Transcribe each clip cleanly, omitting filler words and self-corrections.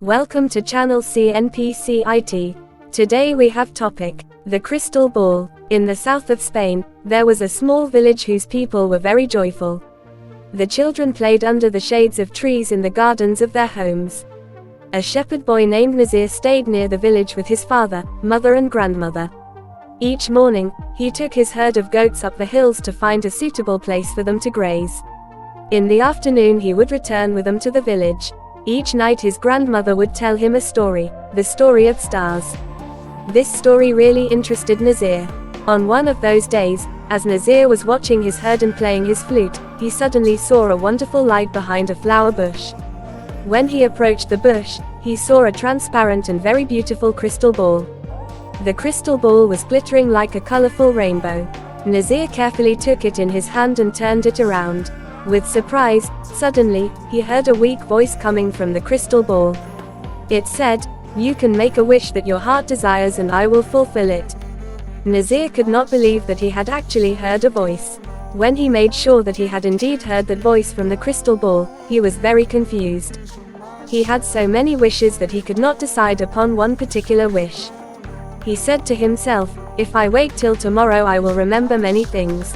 Welcome to channel CNPC-IT. Today we have topic, the crystal ball. In the south of Spain, there was a small village whose people were very joyful. The children played under the shades of trees in the gardens of their homes. A shepherd boy named Nazir stayed near the village with his father, mother and grandmother. Each morning, he took his herd of goats up the hills to find a suitable place for them to graze. In the afternoon he would return with them to the village. Each night his grandmother would tell him a story, the story of stars. This story really interested Nazir. On one of those days, as Nazir was watching his herd and playing his flute, he suddenly saw a wonderful light behind a flower bush. When he approached the bush, he saw a transparent and very beautiful crystal ball. The crystal ball was glittering like a colorful rainbow. Nazir carefully took it in his hand and turned it around. With surprise, suddenly, he heard a weak voice coming from the crystal ball. It said, "You can make a wish that your heart desires and I will fulfill it." Nazir could not believe that he had actually heard a voice. When he made sure that he had indeed heard that voice from the crystal ball, he was very confused. He had so many wishes that he could not decide upon one particular wish. He said to himself, "If I wait till tomorrow I will remember many things.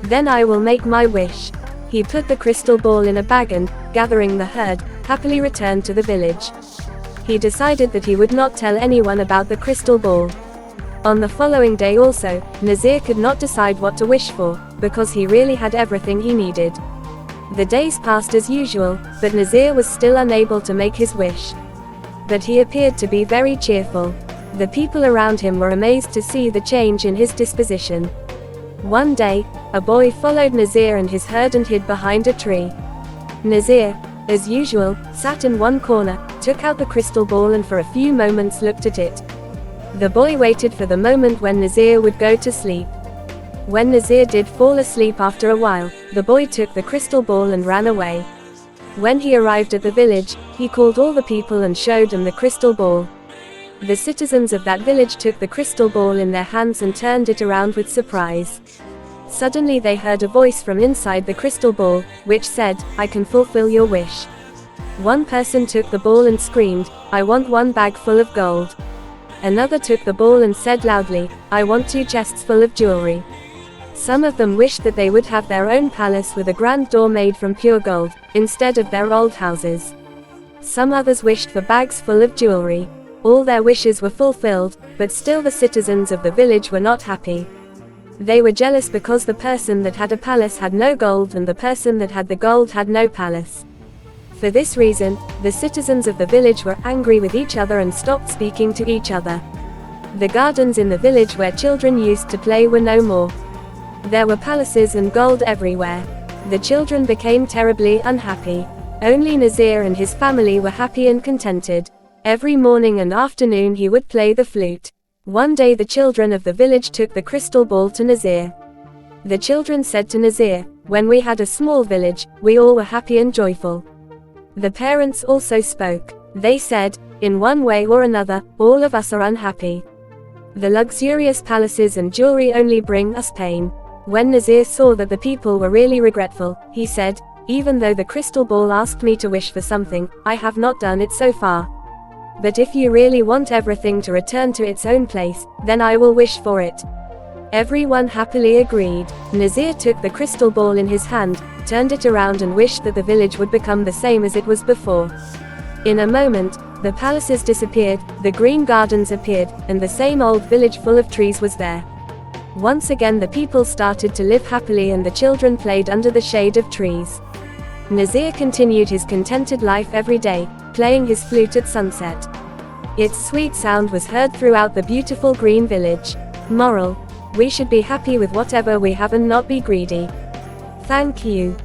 Then I will make my wish." He put the crystal ball in a bag and, gathering the herd, happily returned to the village. He decided that he would not tell anyone about the crystal ball. On the following day also, Nazir could not decide what to wish for, because he really had everything he needed. The days passed as usual, but Nazir was still unable to make his wish. But he appeared to be very cheerful. The people around him were amazed to see the change in his disposition. One day, a boy followed Nazir and his herd and hid behind a tree. Nazir, as usual, sat in one corner, took out the crystal ball and for a few moments looked at it. The boy waited for the moment when Nazir would go to sleep. When Nazir did fall asleep after a while, the boy took the crystal ball and ran away. When he arrived at the village, he called all the people and showed them the crystal ball. The citizens of that village took the crystal ball in their hands and turned it around with surprise. Suddenly they heard a voice from inside the crystal ball, which said, "I can fulfill your wish." One person took the ball and screamed, "I want one bag full of gold." Another took the ball and said loudly, "I want 2 chests full of jewelry." Some of them wished that they would have their own palace with a grand door made from pure gold, instead of their old houses. Some others wished for bags full of jewelry. All their wishes were fulfilled, but still the citizens of the village were not happy. They were jealous because the person that had a palace had no gold and the person that had the gold had no palace. For this reason, the citizens of the village were angry with each other and stopped speaking to each other. The gardens in the village where children used to play were no more. There were palaces and gold everywhere. The children became terribly unhappy. Only Nazir and his family were happy and contented. Every morning and afternoon he would play the flute. One day the children of the village took the crystal ball to Nazir. The children said to Nazir, "When we had a small village, we all were happy and joyful." The parents also spoke. They said, "In one way or another, all of us are unhappy. The luxurious palaces and jewelry only bring us pain." When Nazir saw that the people were really regretful, he said, "Even though the crystal ball asked me to wish for something, I have not done it so far. But if you really want everything to return to its own place, then I will wish for it." Everyone happily agreed. Nazir took the crystal ball in his hand, turned it around and wished that the village would become the same as it was before. In a moment, the palaces disappeared, the green gardens appeared, and the same old village full of trees was there. Once again the people started to live happily and the children played under the shade of trees. Nazir continued his contented life every day, playing his flute at sunset. Its sweet sound was heard throughout the beautiful green village. Moral: we should be happy with whatever we have and not be greedy. Thank you.